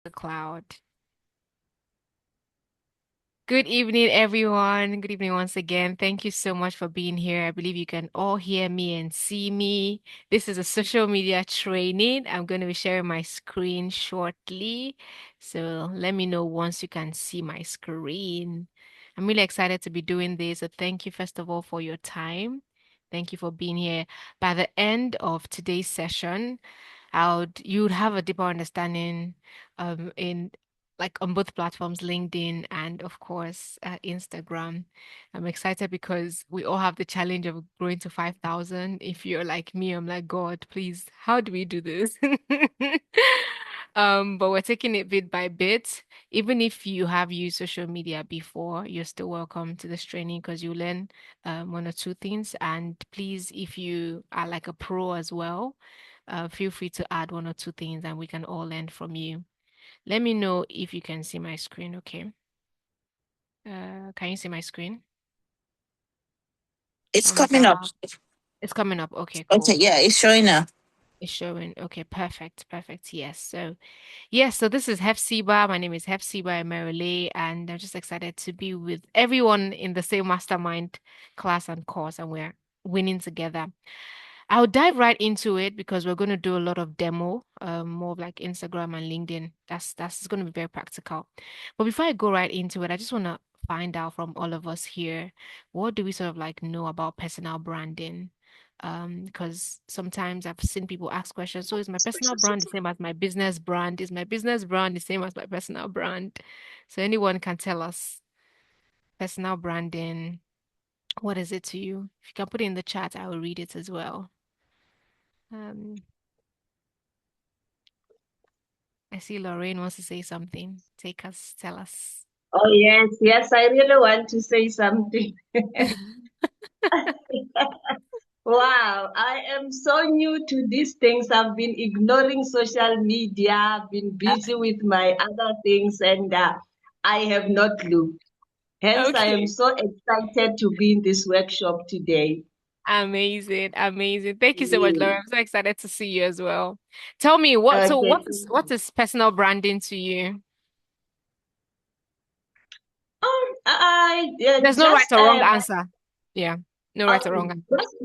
The cloud. Good evening, everyone. Good evening once again. Thank you so much for being here. I believe you can all hear me and see me. This is a social media training. I'm going to be sharing my screen shortly. So let me know once you can see my screen. I'm really excited to be doing this. So thank you, first of all, for your time. Thank you for being here. By the end of today's session, you'd have a deeper understanding in like on both platforms, LinkedIn and of course Instagram. I'm excited because we all have the challenge of growing to 5,000. If you're like me, I'm like, God, please, how do we do this? But we're taking it bit by bit. Even if you have used social media before, you're still welcome to this training because you learn one or two things. And please, if you are like a pro as well, feel free to add one or two things and we can all learn from you. Let me know if you can see my screen, okay? Can you see my screen? It's Thumbs coming up. up. It's coming up. Okay, Okay, cool. yeah, it's showing now. It's showing. Okay, perfect. Perfect. Yes. So this is Hefsiba. My name is Hefsiba Emerile, and I'm just excited to be with everyone in the same mastermind class and course, and we're winning together. I'll dive right into it because we're going to do a lot of demo, more of like Instagram and LinkedIn. That's going to be very practical. But before I go right into it, I just want to find out from all of us here, what do we sort of like know about personal branding? Because sometimes I've seen people ask questions. So is my personal brand the same as my business brand? Is my business brand the same as my personal brand? So anyone can tell us personal branding. What is it to you? If you can put it in the chat, I will read it as well. Um, I see Lorraine wants to say something. Take us, tell us. Oh, yes, yes, I really want to say something. Wow, I am so new to these things. I've been ignoring social media, I've been busy with my other things, and I have not looked. Hence, I am Okay. so excited to be in this workshop today. Amazing, amazing. Thank you so much, Laura. Mm. I'm so excited to see you as well. Tell me what so Okay. what is personal branding to you? I There's no right just or wrong answer. Yeah. No right or wrong answer. just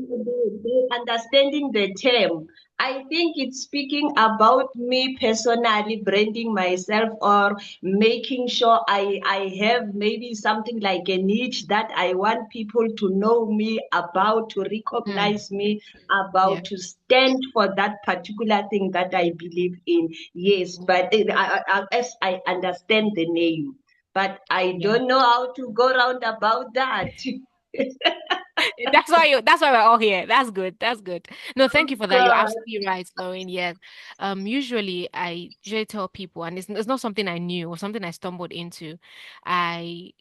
understanding the term. I think it's speaking about me personally branding myself or making sure I have maybe something like a niche that I want people to know me about, to Mm, recognize me yeah. about, to stand for that particular thing that I believe in. Yes, but as I understand the name, but I Yeah. don't know how to go round about that. That's why we're all here. That's good. That's good. No, thank you for that. You're God. absolutely right, Lauren. Yes. Usually I usually tell people, and it's not something I knew or something I stumbled into. I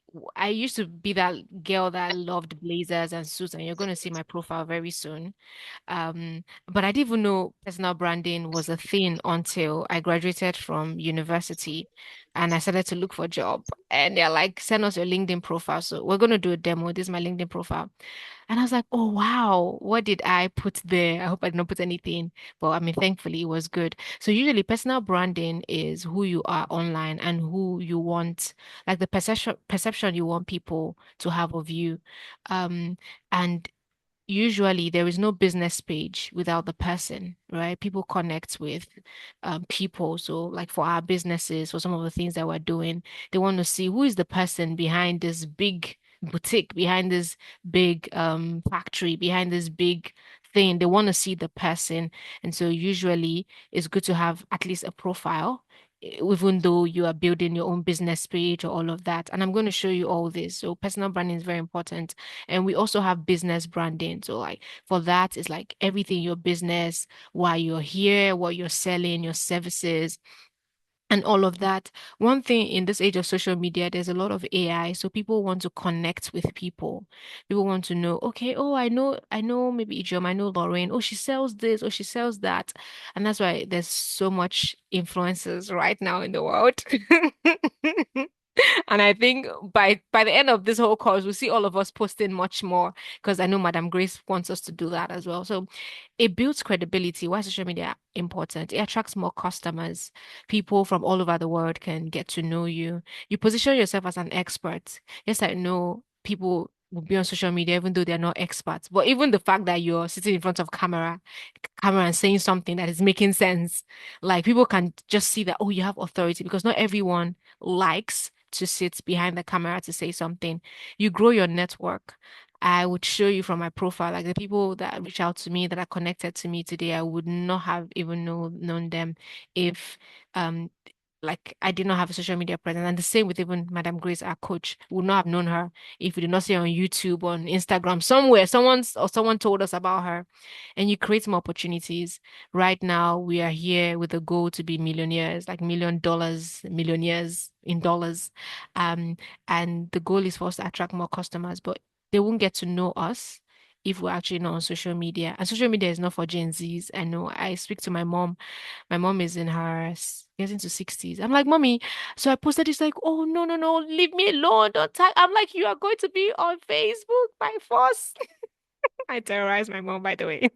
used to be that girl that loved blazers and suits, and you're gonna see my profile very soon. But I didn't even know personal branding was a thing until I graduated from university and I started to look for a job. And they're like, send us your LinkedIn profile. So we're going to do a demo. This is my LinkedIn profile. And I was like, oh, wow, what did I put there? I hope I did not put anything. But I mean, thankfully, it was good. So usually personal branding is who you are online and who you want, like the perception you want people to have of you. Um, and usually there is no business page without the person, right? People connect with people. So, like for our businesses, for some of the things that we're doing, they want to see who is the person behind this big boutique, behind this big factory, behind this big thing. They want to see the person. And so, usually, it's good to have at least a profile. Even though you are building your own business page or all of that. And I'm going to show you all this. So, personal branding is very important. And we also have business branding. So like for that, it's like everything your business, why you're here, what you're selling, your services, and all of that. One thing in this age of social media, there's a lot of AI. So people want to connect with people. People want to know, okay, oh, I know maybe Ijom, I know Lauren. Oh, she sells this, or she sells that. And that's why there's so much influencers right now in the world. And I think by the end of this whole course, we'll see all of us posting much more because I know Madam Grace wants us to do that as well. So it builds credibility. Why is social media important? It attracts more customers. People from all over the world can get to know you. You position yourself as an expert. Yes, I know people will be on social media even though they're not experts. But even the fact that you're sitting in front of camera and saying something that is making sense, like people can just see that, oh, you have authority because not everyone likes to sit behind the camera to say something. You grow your network. I would show you from my profile, like the people that reach out to me that are connected to me today, I would not have even known them if um like I did not have a social media presence. And the same with even Madam Grace, our coach, would not have known her if we did not see her on YouTube, on Instagram, somewhere, someone told us about her. And you create more opportunities. Right now, we are here with a goal to be millionaires, like $1 million, millionaires in dollars. Um, and the goal is for us to attract more customers, but they won't get to know us if we're actually not on social media. And social media is not for Gen Zs. I know I speak to my mom. My mom is in her getting to 60s. I'm like, Mommy, so I posted, it's like, oh, no, no, no, leave me alone. Don't tag. I'm like, you are going to be on Facebook by force. I terrorized my mom, by the way.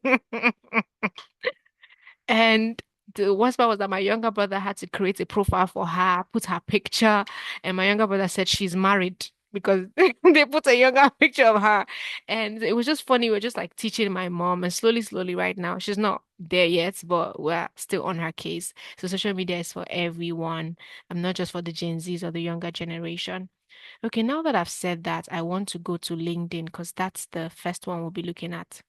And the worst part was that my younger brother had to create a profile for her, put her picture, and my younger brother said she's married because they put a younger picture of her. And it was just funny. We're just like teaching my mom, and slowly, slowly, right now, she's not there yet, but we're still on her case. So social media is for everyone. I'm not just for the Gen Zs or the younger generation. Okay, now that I've said that, I want to go to LinkedIn because that's the first one we'll be looking at.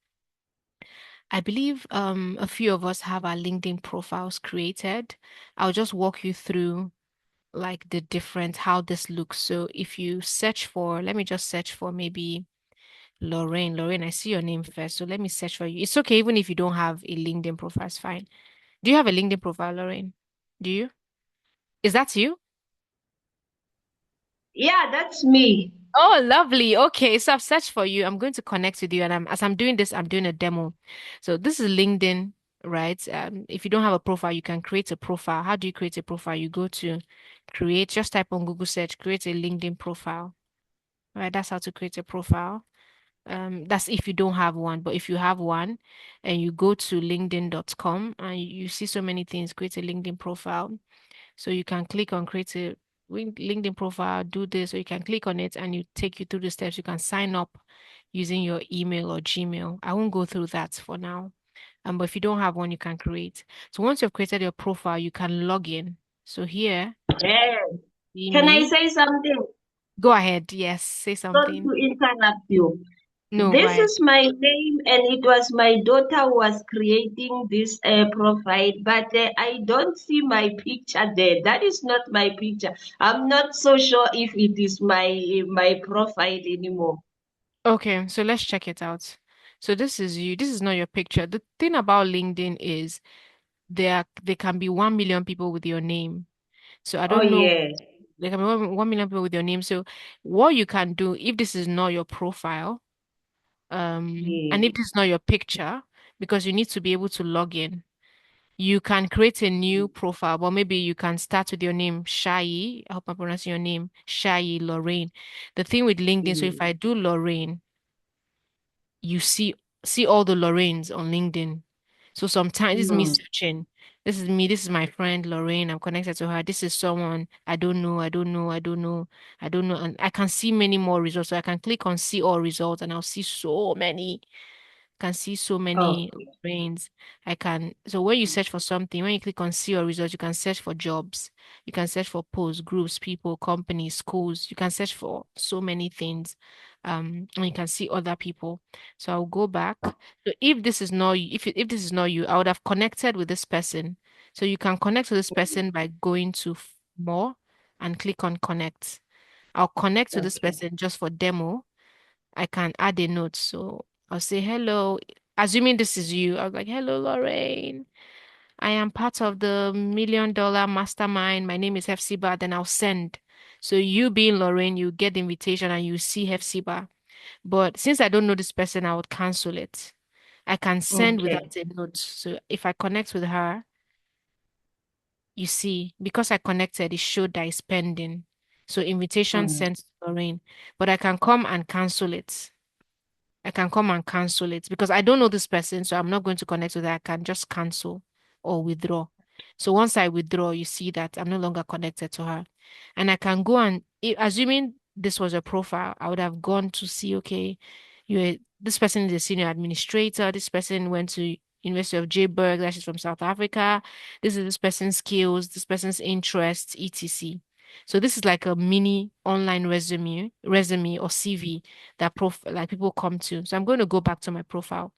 I believe a few of us have our LinkedIn profiles created. I'll just walk you through like the different how this looks. So if you search for, let me just search for maybe Lorraine. Lorraine, I see your name first. So let me search for you. It's okay, even if you don't have a LinkedIn profile, it's fine. Do you have a LinkedIn profile, Lorraine? Do you? Is that you? Yeah, that's me. Oh, lovely. Okay, so I've searched for you. I'm going to connect with you, and as I'm doing this, I'm doing a demo. So this is LinkedIn, right? If you don't have a profile, you can create a profile. How do you create a profile? You go to create, just type on Google search, create a LinkedIn profile. Right, that's how to create a profile. That's if you don't have one, but if you have one and you go to linkedin.com and you see so many things, create a LinkedIn profile. So you can click on create a LinkedIn profile, do this, or you can click on it and you take you through the steps. You can sign up using your email or Gmail. I won't go through that for now. But if you don't have one, you can create. So once you've created your profile, you can log in. So here, Eh, see can I me. say something? Go ahead. Yes, say Sorry something. to interrupt you. No, go This ahead. is my name, and it was my daughter who was creating this profile, but I don't see my picture there. That is not my picture. I'm not so sure if it is my profile anymore. Okay, so let's check it out. So this is you. This is not your picture. The thing about LinkedIn is there can be 1 million people with your name. So I Oh don't know. yes, There can be 1 million people with your name. So what you can do if this is not your profile, and if yes. this is not your picture, because you need to be able to log in, you can create a new profile, but maybe you can start with your name, Shai. I hope I'm pronouncing your name, Shai Lorraine. The thing with LinkedIn, so if Yes. I do Lorraine, you see all the Lorraines on LinkedIn. So sometimes this is me Mm. searching. This is me. This is my friend Lorraine. I'm connected to her. This is someone I don't know. I don't know. I don't know. I don't know. And I can see many more results. So I can click on see all results and I'll see so many can see so many Okay. brains. I can, so when you search for something, when you click on see your results, you can search for jobs. You can search for posts, groups, people, companies, schools. You can search for so many things. And you can see other people. So I'll go back. So if this is not if this is not you, I would have connected with this person. So you can connect to this person by going to more and click on connect. I'll connect to this Okay. person just for demo. I can add a note. So I'll say, hello, assuming this is you. I was like, hello, Lorraine. I am part of the $1 million mastermind. My name is Hefsiba. Then I'll send. So you being Lorraine, you get the invitation and you see Hefsiba. But since I don't know this person, I would cancel it. I can send Okay. without a note. So if I connect with her, you see, because I connected, it showed that it's pending. So invitation Mm. sent to Lorraine, but I can come and cancel it. I can come and cancel it because I don't know this person, so I'm not going to connect with her. I can just cancel or withdraw. So once I withdraw, you see that I'm no longer connected to her. And I can go and, assuming this was a profile, I would have gone to see, okay, this person is a senior administrator. This person went to University of Joburg, that she's from South Africa. This is this person's skills, this person's interests, etc. So this is like a mini online resume or CV that like people come to. So I'm going to go back to my profile.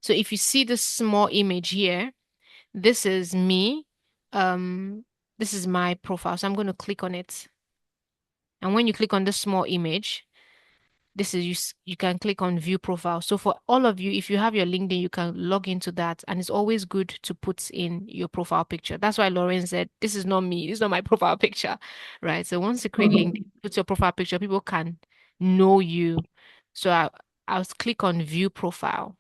So if you see this small image here, this is me. Um, this is my profile. So I'm going to click on it. And when you click on this small image, this is you can click on view profile. So for all of you, if you have your LinkedIn, you can log into that. And it's always good to put in your profile picture. That's why Lauren said, this is not me. This is not my profile picture. Right. So once you create LinkedIn, put your profile picture, people can know you. So I'll click on view profile.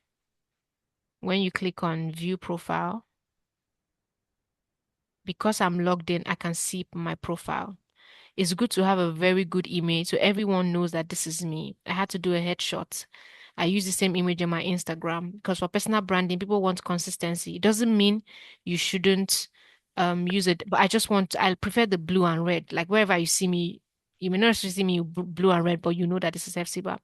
When you click on view profile, because I'm logged in, I can see my profile. It's good to have a very good image so everyone knows that this is me. I had to do a headshot. I use the same image on my Instagram because for personal branding, people want consistency. It doesn't mean you shouldn't use it, but I prefer the blue and red. Like wherever you see me, you may not necessarily see me blue and red, but you know that this is FCBA.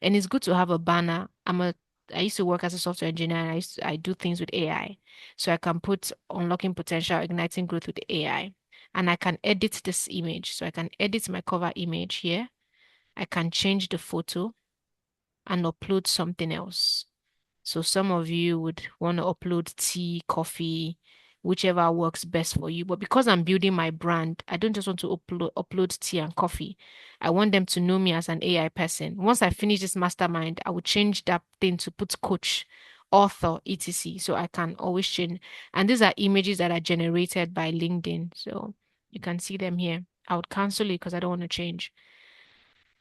And it's good to have a banner. I used to work as a software engineer and I do things with AI. So I can put unlocking potential, igniting growth with AI. And I can edit this image. So I can edit my cover image here. I can change the photo and upload something else. So some of you would want to upload tea, coffee, whichever works best for you. But because I'm building my brand, I don't just want to upload tea and coffee. I want them to know me as an AI person. Once I finish this mastermind, I will change that thing to put coach, author, etc. So I can always change. And these are images that are generated by LinkedIn. So you can see them here. I would cancel it because I don't want to change.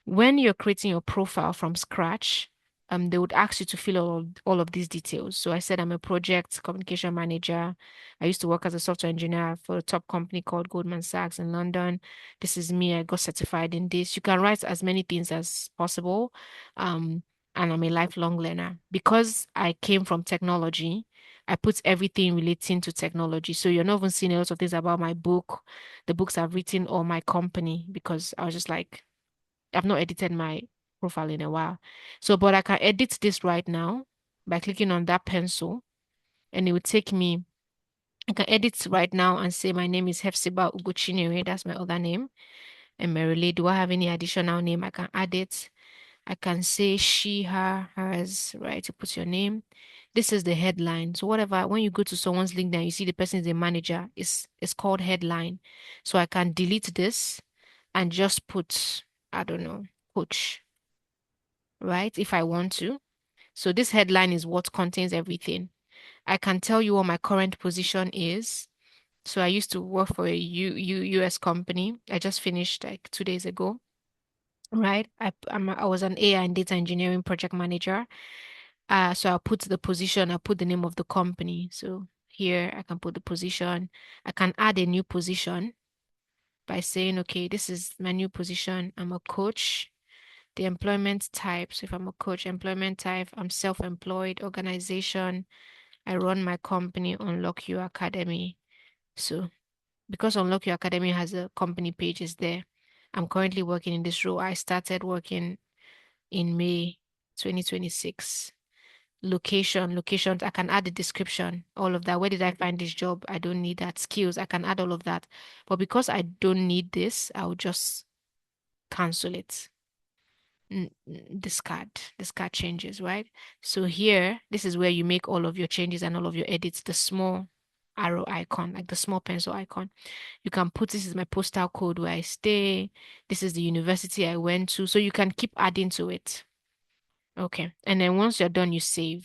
When you're creating your profile from scratch, they would ask you to fill all of these details. So I said I'm a project communication manager. I used to work as a software engineer for a top company called Goldman Sachs in London. This is me. I got certified in this. You can write as many things as possible. And I'm a lifelong learner. Because I came from technology, I put everything relating to technology. So you're not even seeing a lot of things about my book, the books I've written, or my company, because I was just like, I've not edited my profile in a while. So, but I can edit this right now by clicking on that pencil, and it would take me. I can edit right now and say my name is Hefsiba Ugochinyere. That's my other name. And Merily, do I have any additional name? I can add it. I can say she, her, hers, right? You put your name. This is the headline. So whatever, when you go to someone's LinkedIn, you see the person is a manager. It's called headline. So I can delete this and just put, I don't know, coach, right? If I want to. So this headline is what contains everything. I can tell you what my current position is. So I used to work for a US company. I just finished like 2 days ago, right? I was an AI and data engineering project manager. So I'll put the position, I'll put the name of the company. So here I can put the position. I can add a new position by saying, okay, this is my new position. I'm a coach. The employment type. So if I'm a coach, employment type, I'm self-employed organization. I run my company, Unlock Your Academy. So because Unlock Your Academy has a company page is there. I'm currently working in this role. I started working in May 2026. Locations, I can add the description, all of that. Where did I find this job? I don't need that. Skills, I can add all of that. But because I don't need this, I'll just cancel it. Discard changes, right? So here, this is where you make all of your changes and all of your edits, the small arrow icon, like the small pencil icon. You can put this is my postal code where I stay. This is the university I went to. So you can keep adding to it. Okay. And then once you're done, you save.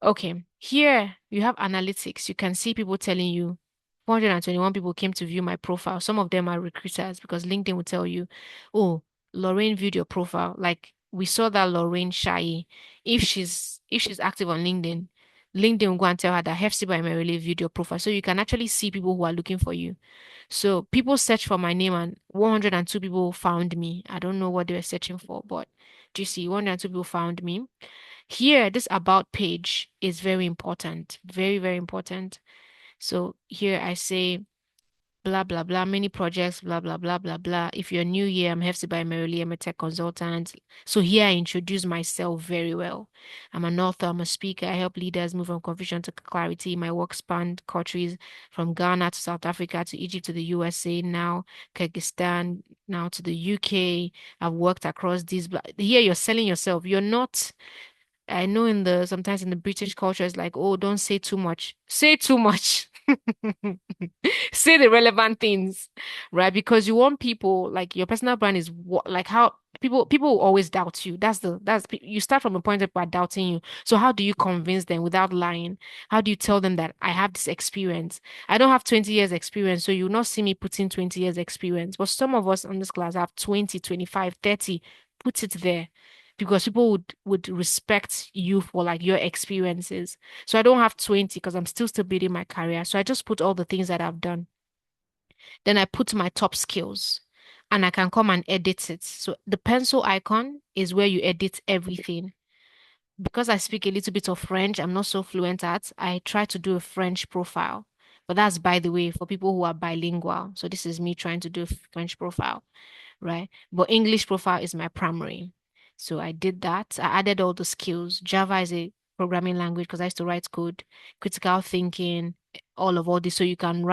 Okay, here you have analytics. You can see people telling you 421 people came to view my profile. Some of them are recruiters because LinkedIn will tell you, oh, Lorraine viewed your profile. Like we saw that Lorraine Shai. If she's active on LinkedIn, LinkedIn will go and tell her that Hefsi by Merely viewed your profile. So you can actually see people who are looking for you. So people search for my name and 102 people found me. I don't know what they were searching for, but do you see 102 people found me? Here, this about page is very important. Very, very important. So here I say blah blah blah, many projects, blah blah blah blah blah. If you're new here, I'm Hefsi by Merely, I'm a tech consultant. So here I introduce myself very well. I'm an author, I'm a speaker, I help leaders move from confusion to clarity. My work spanned countries from Ghana to South Africa to Egypt to the USA, now Kyrgyzstan, now to the UK. I've worked across these. Here you're selling yourself. You're not. I know in the sometimes in the British culture, it's like, oh, don't say too much. Say too much. Say the relevant things, right? Because you want people like your personal brand is what like how people will always doubt you. You start from a point of people are doubting you. So how do you convince them without lying? How do you tell them that I have this experience? I don't have 20 years experience, so you'll not see me putting 20 years experience. But some of us on this class have 20, 25, 30. Put it there because people would respect you for like your experiences. So I don't have 20 because I'm still building my career. So I just put all the things that I've done. Then I put my top skills and I can come and edit it. So the pencil icon is where you edit everything. Because I speak a little bit of French, I'm not so fluent at, I try to do a French profile. But that's by the way for people who are bilingual. So this is me trying to do a French profile, right? But English profile is my primary. So I did that. I added all the skills. Java is a programming language because I used to write code, critical thinking, all this. So you can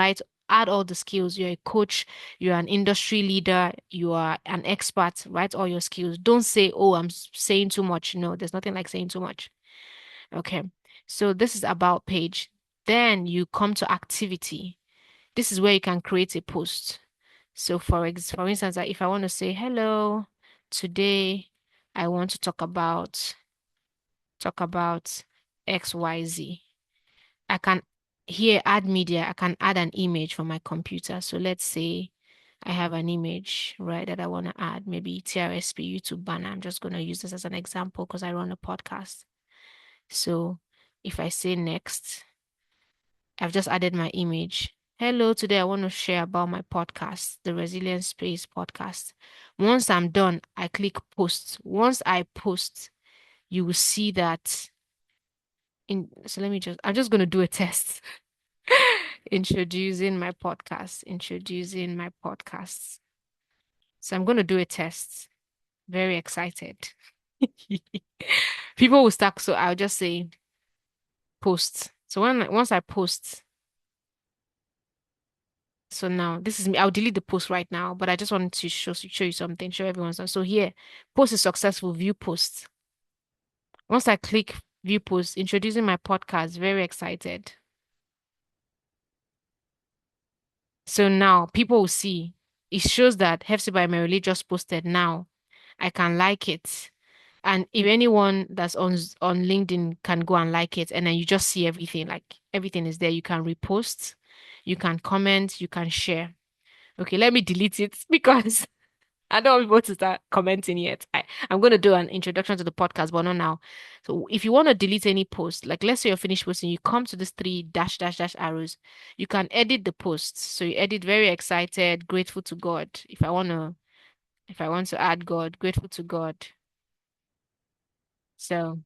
add all the skills. You're a coach, you're an industry leader, you are an expert, write all your skills. Don't say, oh, saying too much. No, there's nothing like saying too much. Okay. So this is about page. Then you come to activity. This is where you can create a post. So for instance, if I want to say hello, today I want to talk about XYZ. I can here add media, I can add an image from my computer. So let's say I have an image, right, that I want to add, maybe TRSP YouTube banner. I'm just going to use this as an example because I run a podcast. So if I say next, I've just added my image. Hello, today I want to share about my podcast, the Resilience Space podcast. Once I'm done, I click post. Once I post, you will see that so I'm just going to do a test. Introducing my podcasts. So I'm going to do a test. Very excited. People will start, so I'll just say post. So once I post, so now this is me. I'll delete the post right now, but I just wanted to show you something, show everyone something. So here, post is successful, view post. Once I click view post, introducing my podcast, very excited. So now people will see. It shows that Hefsi by Merily just posted now. I can like it. And if anyone that's on LinkedIn can go and like it, and then you just see everything, like everything is there. You can repost, you can comment, you can share. Okay, let me delete it because I don't want to start commenting yet. I'm going to do an introduction to the podcast, but not now. So if you want to delete any post, like let's say you're finished posting, you come to these three dash dash dash arrows. You can edit the posts. So you edit very excited, grateful to God. If I want to add God, grateful to God. So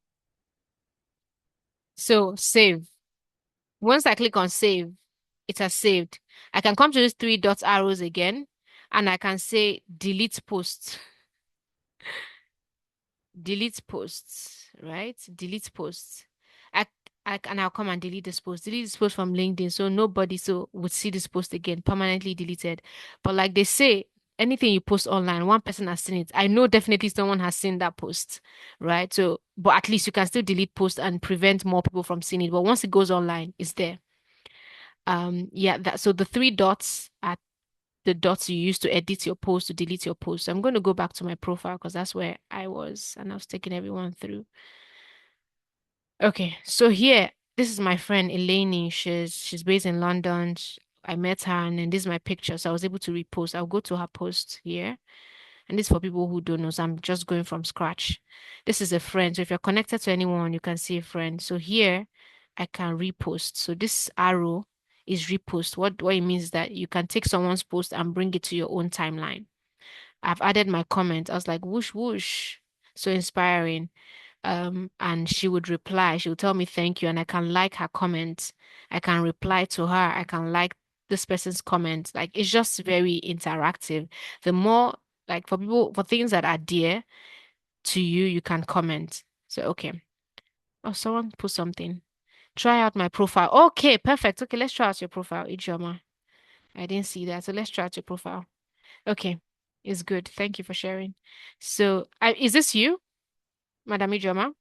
save. Once I click on save, it has saved. I can come to these three dot arrows again, and I can say delete posts. Delete posts, right? Delete posts. I, and I'll come and delete this post. Delete this post from LinkedIn so nobody would see this post again, permanently deleted. But like they say, anything you post online, one person has seen it. I know definitely someone has seen that post, right? So, but at least you can still delete posts and prevent more people from seeing it. But once it goes online, it's there. Yeah, so the three dots are the dots you use to edit your post, to delete your post. So I'm going to go back to my profile because that's where I was and I was taking everyone through. Okay, so here, this is my friend Elaine. She's based in London. I met her and then this is my picture. So I was able to repost. I'll go to her post here. And this is for people who don't know. So I'm just going from scratch. This is a friend. So if you're connected to anyone, you can see a friend. So here I can repost. So this arrow is repost. What it means is that you can take someone's post and bring it to your own timeline. I've added my comment. I was like, whoosh, whoosh. So inspiring. And she would reply. She would tell me thank you, and I can like her comment. I can reply to her. I can like this person's comment. Like it's just very interactive. The more like for people for things that are dear to you, you can comment. So okay. Oh, someone put something. Try out my profile. Okay, perfect. Okay, let's try out your profile, Ijoma. I didn't see that. So let's try out your profile. Okay, it's good. Thank you for sharing. So, is this you, Madam Ijoma?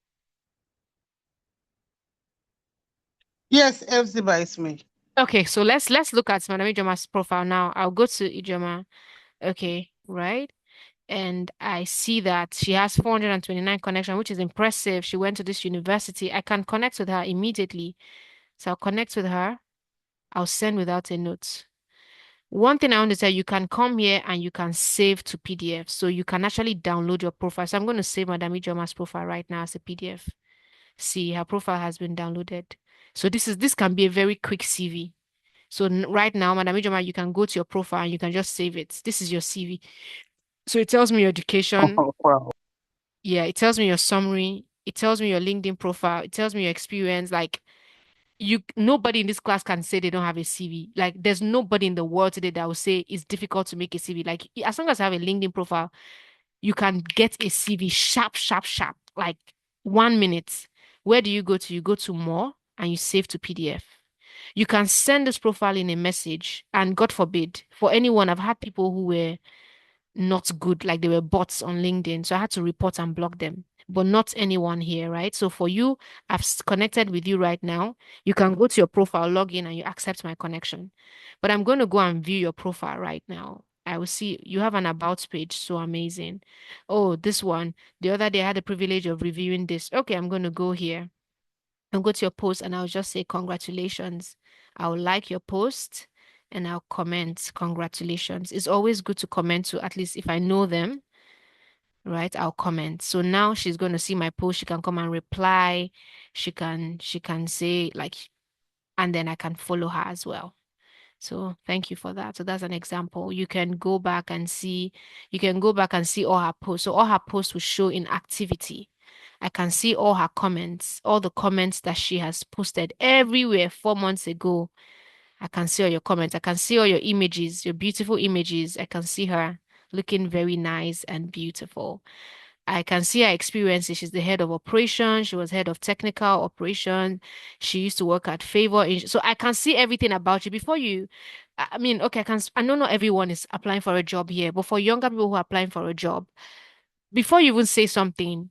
Yes, Epsiba is me. Okay, so let's look at Madam Ijoma's profile now. I'll go to Ijoma. Okay, right? And I see that she has 429 connection, which is impressive. She went to this university. I can connect with her immediately. So I'll connect with her. I'll send without a note. One thing I want to say, you can come here and you can save to PDF. So you can actually download your profile. So I'm going to save Madam Ijoma's profile right now as a PDF. See, her profile has been downloaded. So this can be a very quick CV. So right now, Madam Ijoma, you can go to your profile and you can just save it. This is your CV. So it tells me your education. Wow. Yeah, it tells me your summary. It tells me your LinkedIn profile. It tells me your experience. Like nobody in this class can say they don't have a CV. Like there's nobody in the world today that will say it's difficult to make a CV. Like as long as you have a LinkedIn profile, you can get a CV sharp, sharp, sharp. Like 1 minute. Where do you go to? You go to more and you save to PDF. You can send this profile in a message, and God forbid, for anyone, I've had people who were not good, like they were bots on LinkedIn. So I had to report and block them, but not anyone here, right? So for you, connected with you right now. You can go to your profile, log in, and you accept my connection. But I'm going to go and view your profile right now. I will see you have an about page. So amazing. Oh, this one. The other day I had the privilege of reviewing this. Okay, I'm going to go here. I'll go to your post and I'll just say congratulations. I'll like your post and I'll comment congratulations. It's always good to comment to at least if I know them, right? I'll comment. So now she's going to see my post. She can come and reply. She can say like, and then I can follow her as well. So thank you for that. So that's an example. You can go back and see all her posts. So all her posts will show in activity. I can see all her comments, all the comments that she has posted everywhere 4 months ago. I can see all your comments. I can see all your images, your beautiful images. I can see her looking very nice and beautiful. I can see her experiences. She's the head of operations. She was head of technical operation. She used to work at Favor. So I can see everything about you before you. I mean, okay, I know not everyone is applying for a job here, but for younger people who are applying for a job, before you even say something,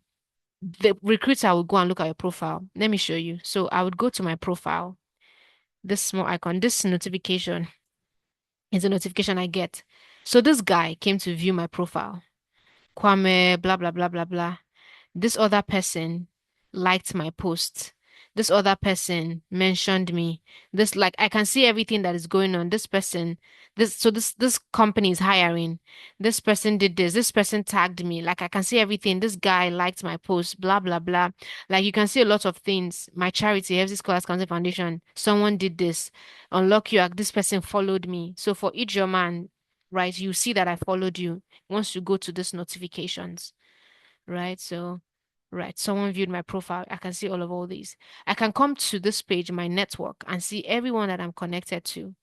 the recruiter will go and look at your profile. Let me show you. So I would go to my profile, this small icon, this notification is a notification I get. So this guy came to view my profile. Kwame, blah, blah, blah, blah, blah. This other person liked my post. This other person mentioned me. This like I can see everything that is going on. This person, this company is hiring. This person did this. This person tagged me. Like I can see everything. This guy liked my post. Blah blah blah. Like you can see a lot of things. My charity, FZ Scholars Council Foundation. Someone did this. Unlock you. This person followed me. So for each your man, right? You see that I followed you. Once you go to these notifications, right? So, right, someone viewed my profile. I can see all these. I can come to this page, my network, and see everyone that I'm connected to.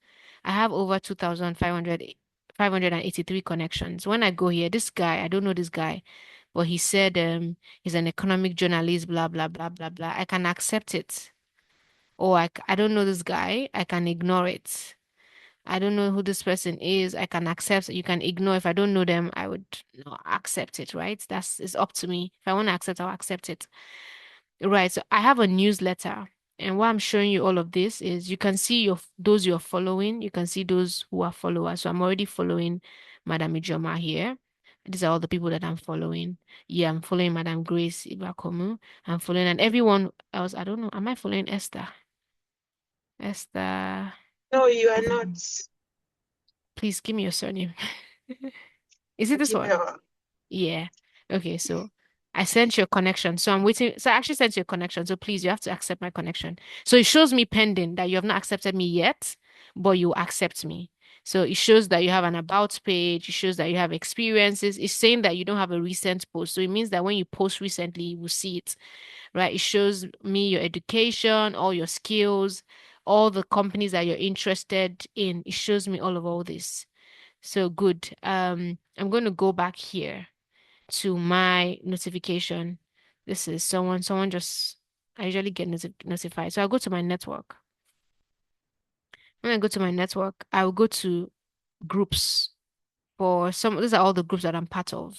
I have over 2,583 connections. When I go here, this guy, I don't know this guy, but he said he's an economic journalist, blah, blah, blah, blah, blah. I can accept it. Or I don't know this guy. I can ignore it. I don't know who this person is. I can accept. You can ignore. If I don't know them, I would not accept it, right? That's it's up to me. If I want to accept, I'll accept it. Right. So I have a newsletter. And why I'm showing you all of this is you can see those you're following. You can see those who are followers. So I'm already following Madam Ijoma here. These are all the people that I'm following. Yeah, I'm following Madam Grace Ibakomu. I'm following and everyone else. I don't know. Am I following Esther? Esther. No, you are not. um, Please give me your surname. Is it this one? Gmail. Yeah. Okay, so I sent you a connection. So I'm waiting. So I actually sent you a connection. So please, you have to accept my connection. So it shows me pending that you have not accepted me yet, but you accept me. So it shows that you have an about page. It shows that you have experiences. It's saying that you don't have a recent post. So it means that when you post recently, you will see it, right? It shows me your education, all your skills, all the companies that you're interested in. It shows me all of all this. So good. I'm going to go back here to my notification. This is someone just, I usually get notified. So I'll go to my network. When I go to my network, I will go to groups for some, these are all the groups that I'm part of.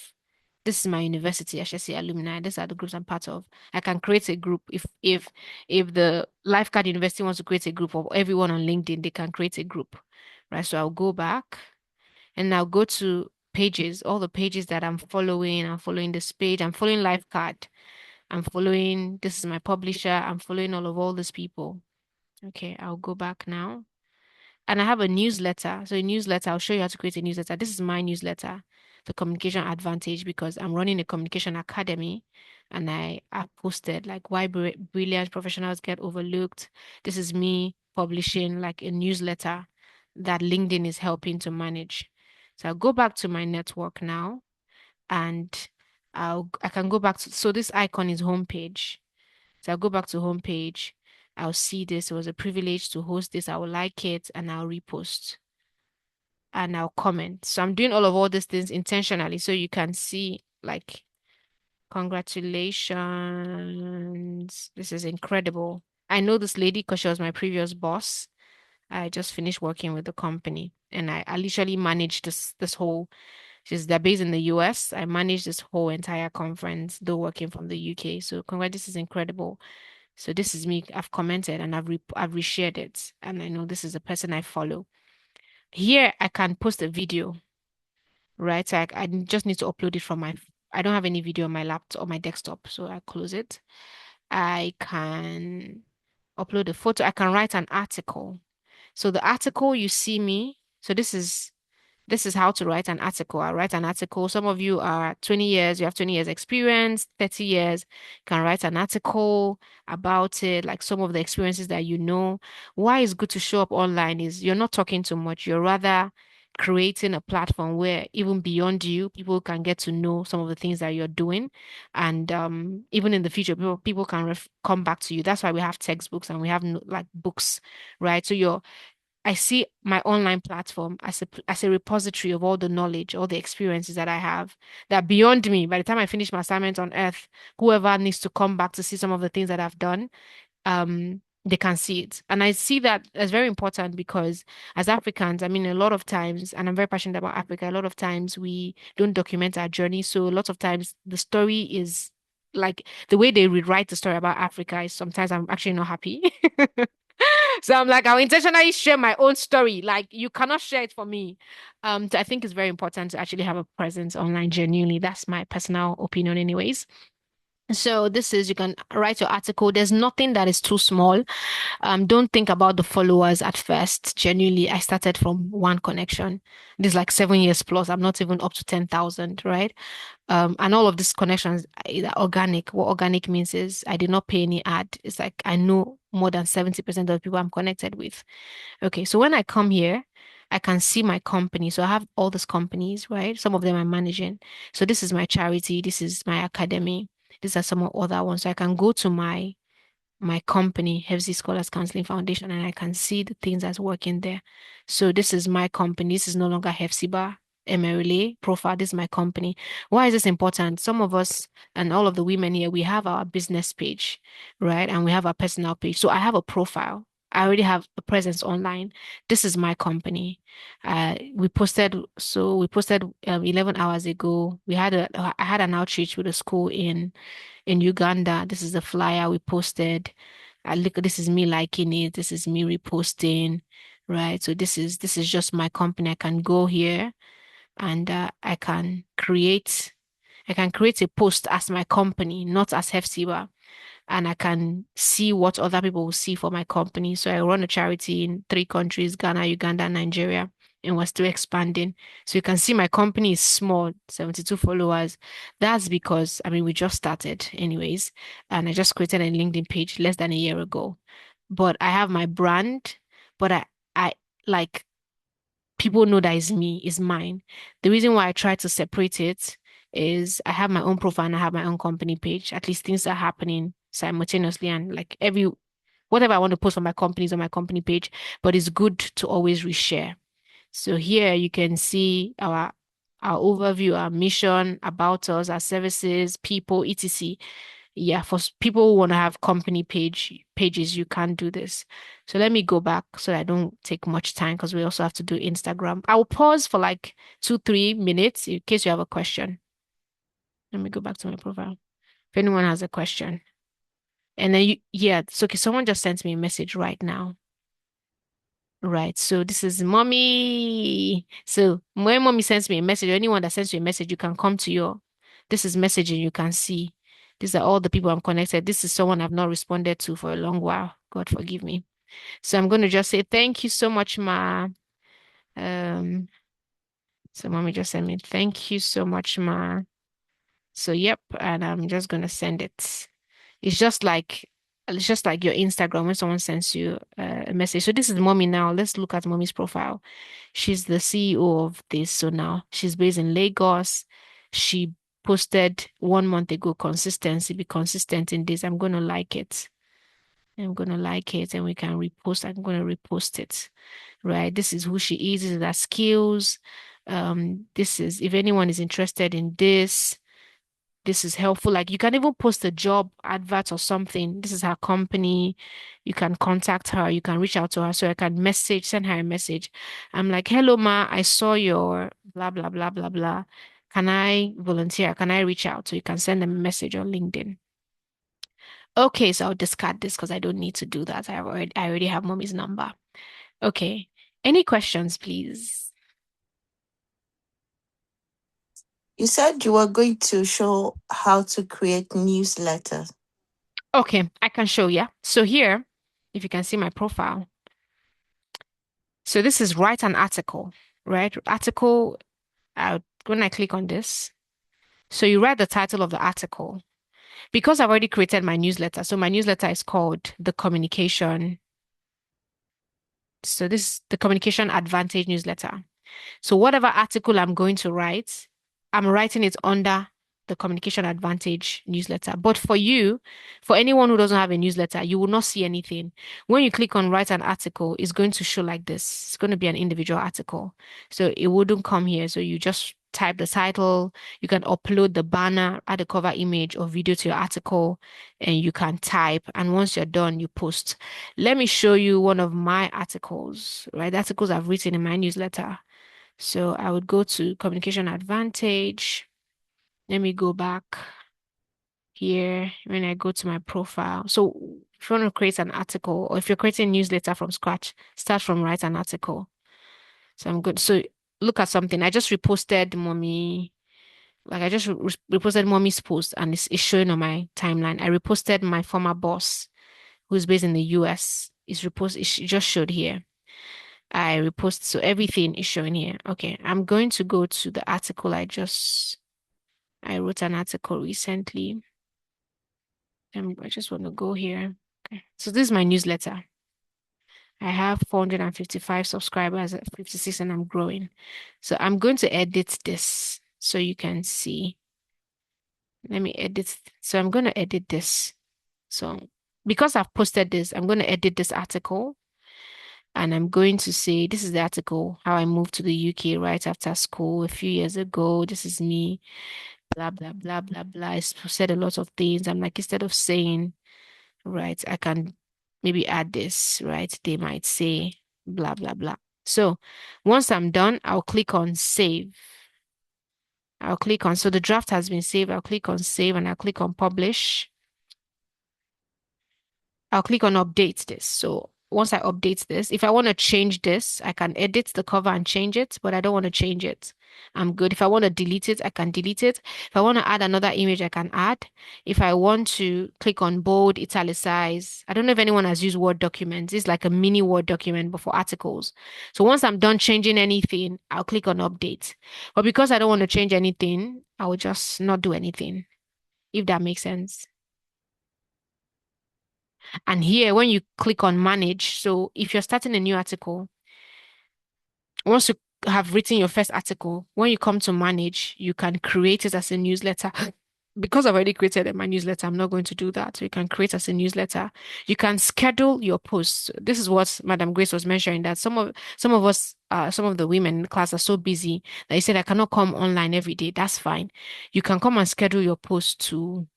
This is my university, I should say alumni. These are the groups I'm part of. I can create a group if the Lifeguard University wants to create a group of everyone on LinkedIn, they can create a group. Right. So I'll go back and I'll go to pages, all the pages that I'm following. I'm following this page. I'm following Lifeguard. I'm following, this is my publisher. I'm following all these people. Okay, I'll go back now. And I have a newsletter. So a newsletter, I'll show you how to create a newsletter. This is my newsletter, the Communication Advantage, because I'm running a communication academy and I have posted like why brilliant professionals get overlooked. This is me publishing like a newsletter that LinkedIn is helping to manage. So I'll go back to my network now and I can go back to, so this icon is homepage. So I'll go back to homepage. I'll see this. It was a privilege to host this. I will like it and I'll repost and I'll comment. So I'm doing all these things intentionally so you can see like congratulations. This is incredible. I know this lady because she was my previous boss. I just finished working with the company and I literally managed this whole they're based in the US. I managed this whole entire conference, though working from the UK. So congrats, this is incredible. So this is me. I've commented and I've reshared it. And I know this is the person I follow. Here I can post a video, right? So I just need to upload it from I don't have any video on my laptop or my desktop. So I close it. I can upload a photo. I can write an article. So the article you see me, so this is how to write an article. I write an article. Some of you are 20 years, you have 20 years experience, 30 years, can write an article about it, like some of the experiences that you know. Why it's good to show up online is you're not talking too much. You're rather creating a platform where even beyond you, people can get to know some of the things that you're doing. And even in the future, people can come back to you. That's why we have textbooks and we have like books, right? So I see my online platform as a repository of all the knowledge, all the experiences that I have that beyond me. By the time I finish my assignment on Earth, whoever needs to come back to see some of the things that I've done, they can see it. And I see that as very important because as Africans, I mean, a lot of times, and I'm very passionate about Africa, a lot of times we don't document our journey. So a lot of times the story is like the way they rewrite the story about Africa is sometimes I'm actually not happy. So I'm like, I'll intentionally share my own story. Like you cannot share it for me. So I think it's very important to actually have a presence online genuinely. That's my personal opinion anyways. So this is, you can write your article. There's nothing that is too small. Don't think about the followers at first. Genuinely, I started from one connection. This is like 7 years plus. I'm not even up to 10,000, right? And all of these connections are organic. What organic means is I did not pay any ad. It's like I know more than 70% of the people I'm connected with. Okay, so when I come here, I can see my company. So I have all these companies, right? Some of them I'm managing. So this is my charity. This is my academy. These are some other ones. So I can go to my company, Hefzi Scholars Counseling Foundation, and I can see the things that's working there. So this is my company. This is no longer Hefziba MRLA profile. This is my company. Why is this important? Some of us and all of the women here, we have our business page, right? And we have our personal page. So I have a profile. I already have a presence online. This is my company. We posted 11 hours ago. I had an outreach with a school in Uganda. This is the flyer we posted. Look, this is me liking it. This is me reposting, right? So this is just my company. I can go here and I can create a post as my company, not as Hefsiba, and I can see what other people will see for my company. So I run a charity in 3 countries: Ghana, Uganda, and Nigeria. and we're still expanding. So you can see my company is small, 72 followers. That's because, I mean, we just started anyways, and I just created a LinkedIn page less than a year ago. But I have my brand, but I like people know that is me, is mine. The reason why I try to separate it is I have my own profile and I have my own company page. At least things are happening simultaneously and like whatever I want to post on my company is on my company page, but it's good to always reshare. So here you can see our overview, our mission, about us, our services, people, etc. Yeah, for people who want to have company pages, you can't do this. So let me go back so that I don't take much time because we also have to do Instagram. I will pause for like 2, 3 minutes in case you have a question. Let me go back to my profile. If anyone has a question. And then yeah, it's okay. Someone just sent me a message right now. Right. So this is mommy. So when mommy sends me a message, or anyone that sends you a message, you can come to this is messaging. You can see these are all the people I'm connected. This is someone I've not responded to for a long while. God forgive me. So I'm going to just say thank you so much, Ma. Um, so mommy just sent me thank you so much, Ma. So yep, and I'm just gonna send it. It's just like it's just like your Instagram when someone sends you a message. So this is mommy now. Let's look at mommy's profile. She's the CEO of this. So now she's based in Lagos. She posted 1 month ago, consistency, be consistent in this. I'm gonna like it. I'm gonna like it and we can repost. I'm gonna repost it. Right. This is who she is. This is her skills. This is if anyone is interested in this is helpful. Like you can even post a job advert or something. This is her company. You can contact her. You can reach out to her. So I can send her a message. I'm like, hello, Ma, I saw your blah, blah, blah, blah, blah. Can I volunteer? Can I reach out? So you can send them a message on LinkedIn. Okay, so I'll discard this because I don't need to do that. I already have mommy's number. Okay. Any questions, please? You said you were going to show how to create newsletters. Okay, I can show you. So here, if you can see my profile. So this is write an article, right? Article, when I click on this, so you write the title of the article. Because I've already created my newsletter, so my newsletter is called the communication. So this is the communication advantage newsletter. So whatever article I'm going to write, I'm writing it under the Communication Advantage newsletter. But for you, for anyone who doesn't have a newsletter, you will not see anything. When you click on write an article, it's going to show like this. It's going to be an individual article. So it wouldn't come here. So you just type the title, you can upload the banner, add a cover image or video to your article, and you can type. And once you're done, you post. Let me show you one of my articles, right? The articles I've written in my newsletter. So I would go to Communication Advantage. Let me go back here when I go to my profile. So if you want to create an article or if you're creating a newsletter from scratch, start from write an article. So I'm good. So look at something. I just reposted mommy, like I just reposted mommy's post and it's showing on my timeline. I reposted my former boss who's based in the US. It just showed here. I repost, so everything is showing here. Okay, I'm going to go to the article I wrote an article recently. I just want to go here. Okay, so this is my newsletter. I have 455 subscribers at 56 and I'm growing. So I'm going to edit this so you can see. Let me edit. So I'm going to edit this. So because I've posted this, I'm going to edit this article. And I'm going to say, this is the article, how I moved to the UK right after school a few years ago. This is me, blah, blah, blah, blah, blah. I said a lot of things. I'm like, instead of saying, right, I can maybe add this, right? They might say, blah, blah, blah. So once I'm done, I'll click on save. So the draft has been saved. I'll click on save and I'll click on publish. I'll click on update this. So once I update this, if I want to change this, I can edit the cover and change it, but I don't want to change it. I'm good. If I want to delete it, I can delete it. If I want to add another image, I can add. If I want to click on bold, italicize, I don't know if anyone has used Word documents. It's like a mini Word document, but for articles. So once I'm done changing anything, I'll click on update. But because I don't want to change anything, I will just not do anything, if that makes sense. And here, when you click on manage, so if you're starting a new article, once you have written your first article, when you come to manage, you can create it as a newsletter. Because I've already created my newsletter, I'm not going to do that. So you can create as a newsletter. You can schedule your posts. This is what Madam Grace was mentioning, that some of us, some of the women in the class are so busy that you said I cannot come online every day. That's fine. You can come and schedule your post to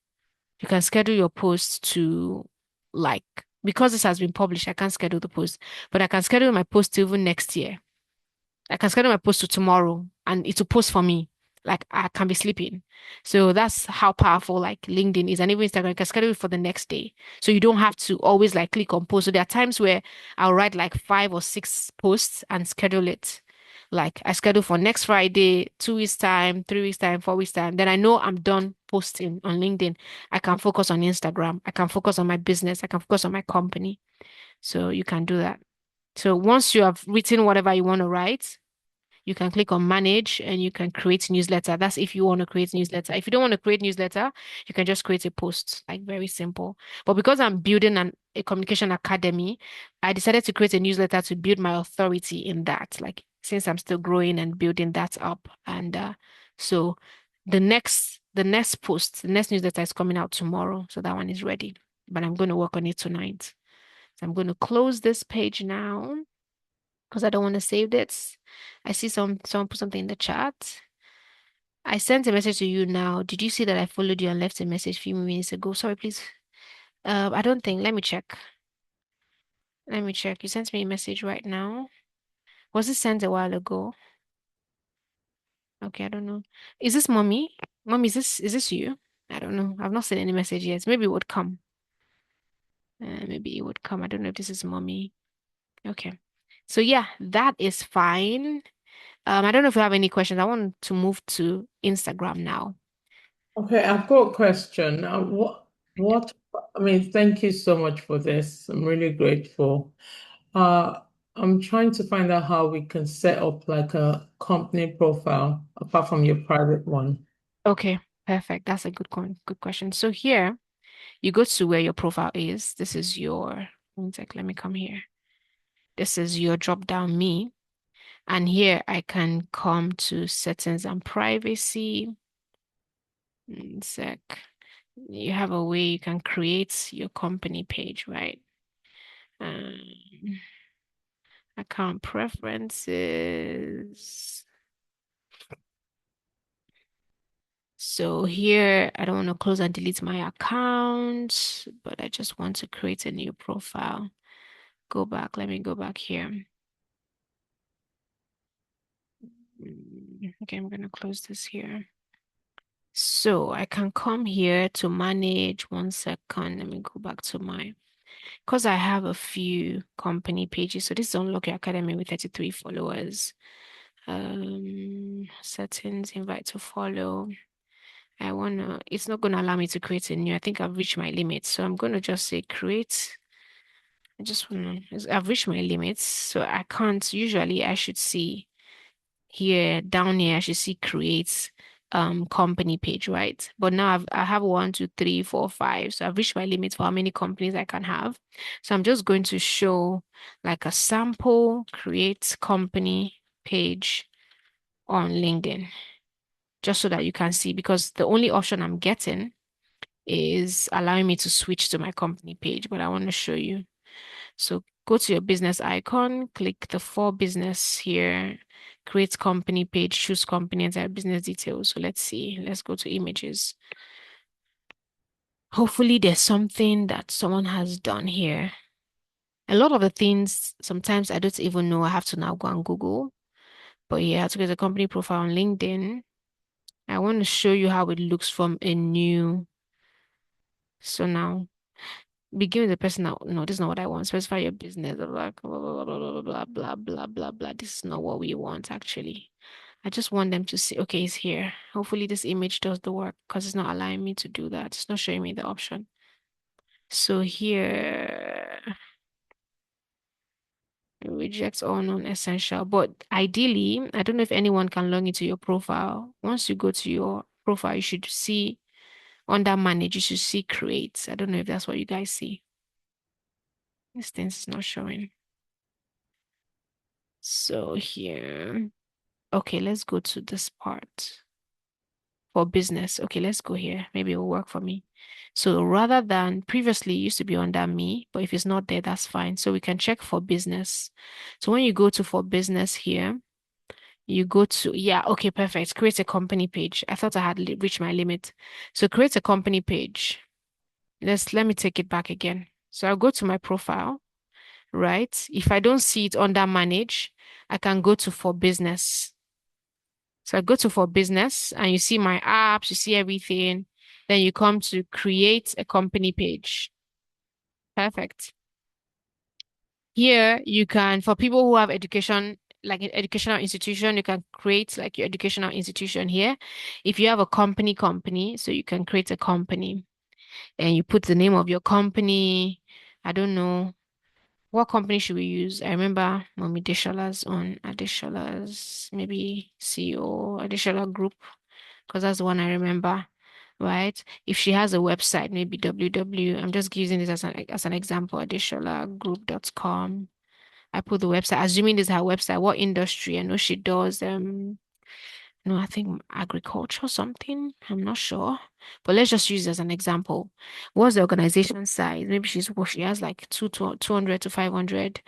you can schedule your post to like because this has been published, I can't schedule the post, but I can schedule my post to even next year. I can schedule my post to tomorrow and it will post for me. Like I can be sleeping. So that's how powerful like LinkedIn is. And even Instagram, you can schedule it for the next day. So you don't have to always like click on post. So there are times where I'll write like 5 or 6 posts and schedule it. Like I schedule for next Friday, 2 weeks time, 3 weeks time, 4 weeks time. Then I know I'm done posting on LinkedIn. I can focus on Instagram. I can focus on my business. I can focus on my company. So you can do that. So once you have written whatever you want to write, you can click on manage and you can create newsletter. That's if you want to create newsletter. If you don't want to create newsletter, you can just create a post, like very simple. But because I'm building a communication academy, I decided to create a newsletter to build my authority in that. Like since I'm still growing and building that up. And so the next post, the next newsletter is coming out tomorrow. So that one is ready. But I'm going to work on it tonight. So I'm going to close this page now because I don't want to save this. I see someone put something in the chat. I sent a message to you now. Did you see that I followed you and left a message a few minutes ago? Sorry, please. I don't think. Let me check. Let me check. You sent me a message right now. Was it sent a while ago? Okay, I don't know. Is this mommy? Mommy, is this you? I don't know. I've not seen any message yet. Maybe it would come. Maybe it would come. I don't know if this is mommy. Okay. So yeah, that is fine. I don't know if you have any questions. I want to move to Instagram now. Okay, I've got a question. I mean, thank you so much for this. I'm really grateful. Uh, I'm trying to find out how we can set up like a company profile apart from your private one. Okay, perfect. That's a good question. So here you go to where your profile is. This is your, one sec, let me come here. This is your drop down me. And here I can come to settings and privacy. One sec. You have a way you can create your company page, right? Um, account preferences. So here, I don't want to close and delete my account, but I just want to create a new profile. Go back. Let me go back here. Okay, I'm going to close this here. So I can come here to manage. One second. Let me go back to because I have a few company pages. So this is Unlock Your Academy with 33 followers. Settings, invite to follow. It's not gonna allow me to create a new. I think I've reached my limit. So I'm gonna just say create. I've reached my limits. So I can't, usually I should see here, down here, I should see create company page, right? But now I have 1, 2, 3, 4, 5. So I've reached my limit for how many companies I can have. So I'm just going to show like a sample create company page on LinkedIn, just so that you can see, because the only option I'm getting is allowing me to switch to my company page, but I want to show you. So go to your business icon, click the for business here, create company page, choose company, enter business details. So let's see, let's go to images. Hopefully there's something that someone has done here. A lot of the things, sometimes I don't even know. I have to now go and Google. But yeah, to get a company profile on LinkedIn, I want to show you how it looks from a new. So now begin with the person now. No, this is not what I want. Specify your business. Blah, blah, blah, blah, blah, blah, blah, blah, blah, blah. This is not what we want, actually. I just want them to see, okay, it's here. Hopefully this image does the work because it's not allowing me to do that. It's not showing me the option. So here, it rejects all non-essential. But ideally, I don't know if anyone can log into your profile. Once you go to your profile, you should see under manage, you should see create. I don't know if that's what you guys see. This thing's not showing. So here, okay, let's go to this part for business. Okay, let's go here. Maybe it will work for me. So rather than previously it used to be under me, but if it's not there, that's fine. So we can check for business. So when you go to for business here, you go to, yeah, okay, perfect. Create a company page. I thought I had reached my limit. So create a company page. Let me take it back again. So I'll go to my profile, right? If I don't see it under manage, I can go to for business. So I go to for business and you see my apps, you see everything. Then you come to create a company page. Perfect. Here you can, for people who have education, like an educational institution, you can create like your educational institution here. If you have a company, so you can create a company and you put the name of your company. I don't know. What company should we use? I remember Mommy Adeshola's on Adeshola's, maybe CEO, Adeshola Group, because that's the one I remember, right? If she has a website, maybe I'm just using this as an example, adesholagroup.com. I put the website, assuming this is her website, what industry? I know she does no, I think agriculture or something. I'm not sure. But let's just use it as an example. What's the organization size? Maybe she has like 200 to 500.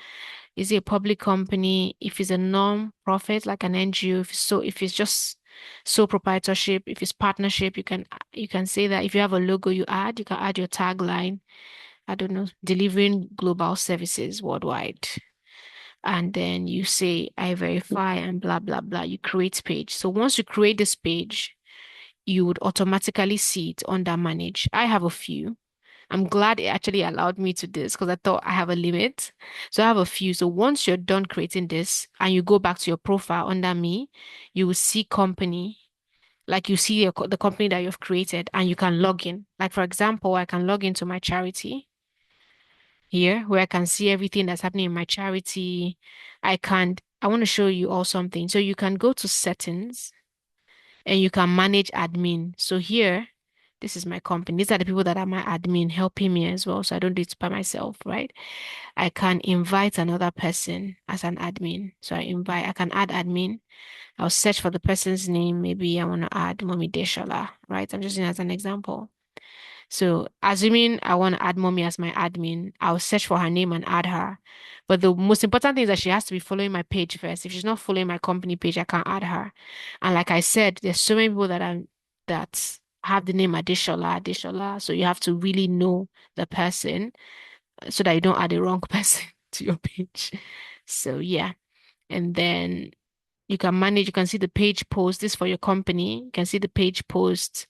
Is it a public company? If it's a non-profit, like an NGO, if it's just sole proprietorship, if it's partnership, you can say that. If you have a logo, you can add your tagline. I don't know, delivering global services worldwide. And then you say, I verify and blah, blah, blah. You create page. So once you create this page, you would automatically see it under manage. I have a few. I'm glad it actually allowed me to do this because I thought I have a limit. So I have a few. So once you're done creating this and you go back to your profile under me, you will see company. Like you see the company that you've created and you can log in. Like for example, I can log into my charity here where I can see everything that's happening in my charity. I want to show you all something. So you can go to settings and you can manage admin. So here, this is my company. These are the people that are my admin helping me as well. So I don't do it by myself, right? I can invite another person as an admin. So I can add admin. I'll search for the person's name. Maybe I want to add Mommy Deshala, right? I'm just using it as an example. So assuming I want to add mommy as my admin, I'll search for her name and add her. But the most important thing is that she has to be following my page first. If she's not following my company page, I can't add her. And like I said, there's so many people that have the name Adeshola. So you have to really know the person so that you don't add the wrong person to your page. So yeah. And then you can see the page post. This for your company. You can see the page post.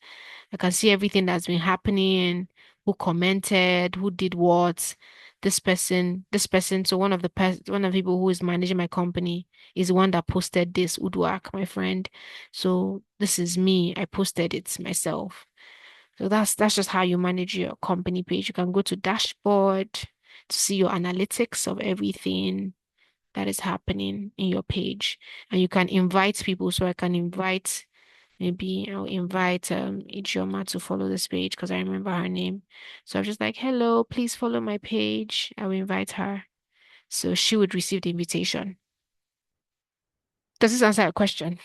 I can see everything that's been happening, who commented, who did what. This person. So one of the people who is managing my company is the one that posted this Udwak, my friend. So this is me. I posted it myself. So that's just how you manage your company page. You can go to dashboard to see your analytics of everything that is happening in your page. And you can invite people. So I can invite, maybe I'll invite Ijeoma to follow this page because I remember her name. So I'm just like, hello, please follow my page. I will invite her. So she would receive the invitation. Does this answer your question?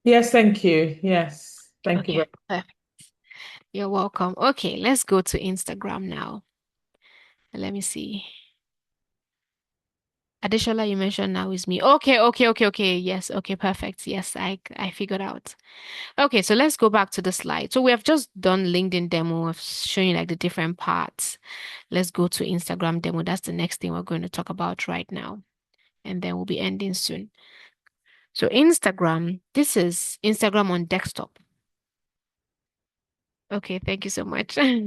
Yes, thank you. Yes, thank you Okay, very perfect. You're welcome. Okay, let's go to Instagram now. Let me see. Adeshola, you mentioned now is me. Okay. Yes, okay, perfect. Yes, I figured out. Okay, so let's go back to the slide. So we have just done LinkedIn demo of showing you like the different parts. Let's go to Instagram demo. That's the next thing we're going to talk about right now. And then we'll be ending soon. So Instagram, this is Instagram on desktop. Okay, thank you so much. I'm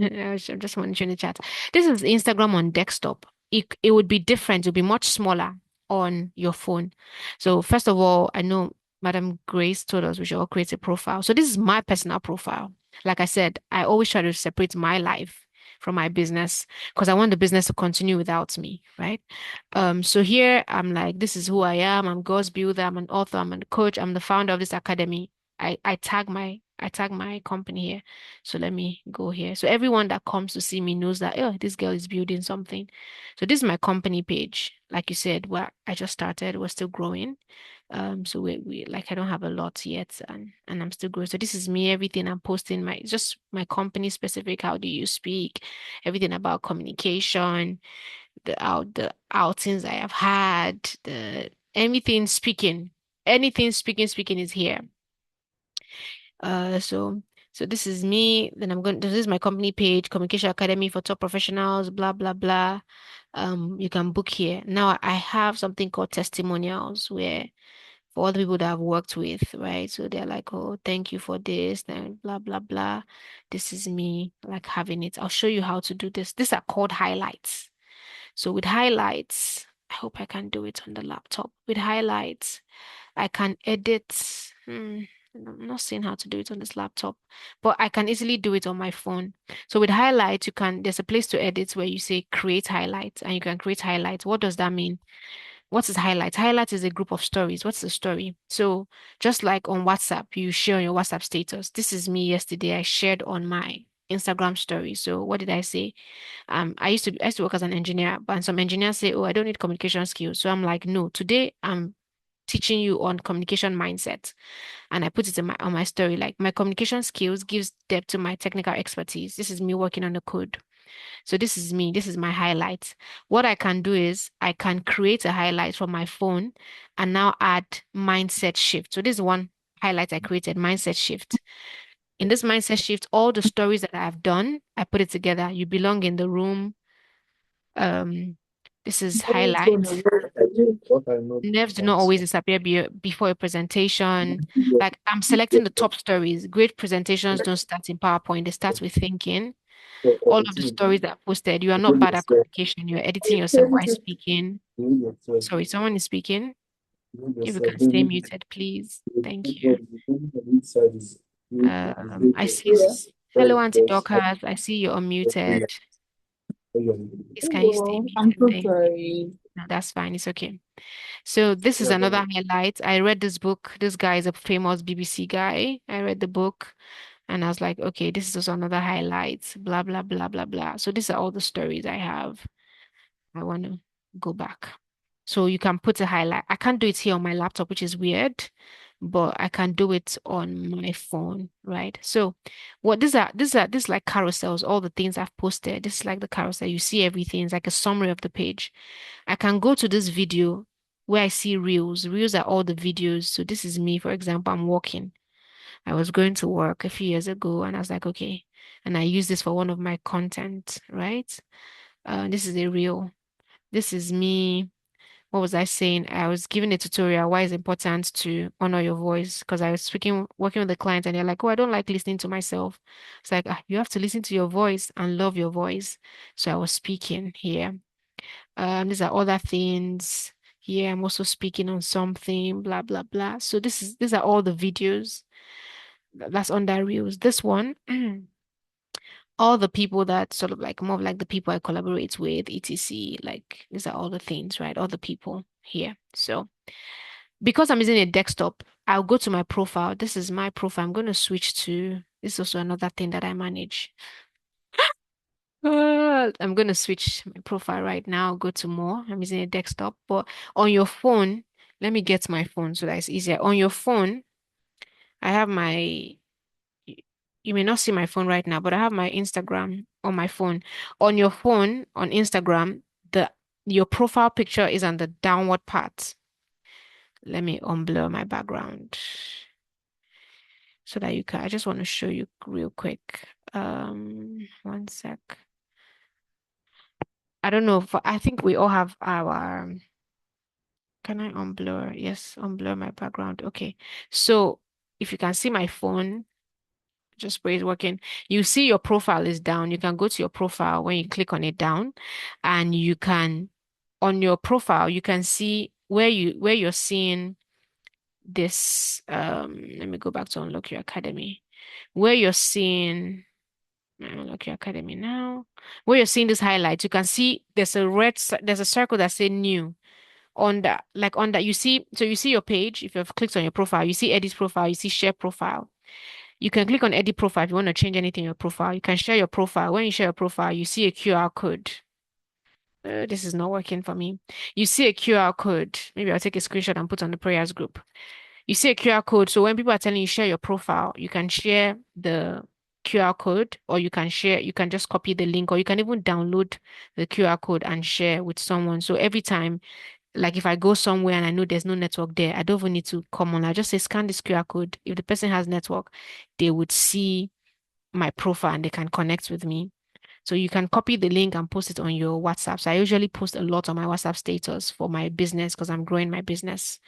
just monitoring the chat. This is Instagram on desktop. It would be different. It would be much smaller on your phone. So first of all, I know Madam Grace told us we should all create a profile. So this is my personal profile. Like I said, I always try to separate my life from my business because I want the business to continue without me, right? So here I'm like, this is who I am. I'm God's builder. I'm an author. I'm a coach. I'm the founder of this academy. I tag my company here. So let me go here. So everyone that comes to see me knows that, oh, this girl is building something. So this is my company page. Like you said, where I just started, we're still growing. So we like I don't have a lot yet, and I'm still growing. So this is me, everything I'm posting, my just my company specific, how do you speak, everything about communication, the outings I have had, the anything speaking, anything speaking is here. So this is me. Then this is my company page, Communication Academy for Top Professionals, blah blah blah. You can book here. Now I have something called testimonials where for all the people that I've worked with, right? So they're like, oh, thank you for this, and blah blah blah. This is me like having it. I'll show you how to do this. These are called highlights. So with highlights, I hope I can do it on the laptop. With highlights, I can edit. I'm not seeing how to do it on this laptop, but I can easily do it on my phone. So with highlights, there's a place to edit where you say create highlights and you can create highlights. What does that mean? What is highlights? Highlights is a group of stories. What's the story? So just like on WhatsApp, you share on your WhatsApp status. This is me yesterday. I shared on my Instagram story. So what did I say? I used to work as an engineer, but some engineers say, "Oh, I don't need communication skills." So I'm like, "No, today I'm teaching you on communication mindset." And I put it on my story like my communication skills gives depth to my technical expertise. This is me working on the code. So this is me, this is my highlight. What I can do is I can create a highlight from my phone and now add mindset shift. So this is one highlight I created, mindset shift. In this mindset shift, all the stories that I've done, I put it together. You belong in the room. Um, this is highlight. Nerves do not always disappear before a presentation. Like I'm selecting the top stories. Great presentations don't start in PowerPoint, they start with thinking. All of the stories that I posted, you are not bad at communication. You're editing yourself while speaking. Sorry, someone is speaking. If you can stay muted, please. Thank you. I see. Hello, Auntie Dorcas. I see you're unmuted. Please, can you stay Hello, I'm muted? so Thank you. sorry. No, that's fine. It's okay. So this is another highlight. I read this book. This guy is a famous BBC guy. I read the book and I was like, okay, this is also another highlight. Blah, blah, blah, blah, blah. So these are all the stories I have. I want to go back. So you can put a highlight. I can't do it here on my laptop, which is weird, but I can do it on my phone, right? So what these like carousels, all the things I've posted. This is like the carousel. You see everything. It's like a summary of the page. I can go to this video where I see reels. Reels are all the videos. So this is me, for example, I'm walking. I was going to work a few years ago and I was like, okay. And I use this for one of my content, right? This is a reel. This is me. What was I saying? I was giving a tutorial why it's important to honor your voice because I was working with a client and they're like, oh, I don't like listening to myself. It's like, you have to listen to your voice and love your voice. So I was speaking here. These are other things. Here I'm also speaking on something, blah, blah, blah. So these are all the videos that's on that reels. This one, all the people that sort of like more of like the people I collaborate with, etc. Like these are all the things, right? All the people here. So because I'm using a desktop, I'll go to my profile. This is my profile. I'm going to switch to this is also another thing that I manage. I'm going to switch my profile right now. Go to more. I'm using a desktop, but on your phone, let me get my phone so that it's easier. On your phone, I have my y- you may not see my phone right now, but I have my Instagram on my phone. On your phone, on Instagram, the your profile picture is on the downward part. Let me unblur my background so that you can. I just want to show you real quick. One sec. I don't know if I think we all have our. Can I unblur? Yes, unblur my background. Okay. So if you can see my phone, Just pray it's working. You see your profile is down. You can go to your profile when you click on it down, and you can on your profile you can see where you're seeing this. Let me go back to Unlock Your Academy. Where you're seeing Unlock Your Academy now. Where you're seeing this highlight, you can see there's a circle that say new on that, like on that you see, so you see your page. If you've clicked on your profile, you see edit profile, you see share profile. You can click on edit profile if you want to change anything in your profile. You can share your profile. When you share your profile, you see a QR code. This is not working for me. You see a QR code. Maybe I'll take a screenshot and put on the prayers group. You see a QR code. So when people are telling you share your profile, you can share the QR code, or you can just copy the link, or you can even download the QR code and share with someone. So every time, like if I go somewhere and I know there's no network there, I don't even need to come on. I just say scan this QR code. If the person has network, they would see my profile and they can connect with me. So you can copy the link and post it on your WhatsApp. So I usually post a lot on my WhatsApp status for my business because I'm growing my business.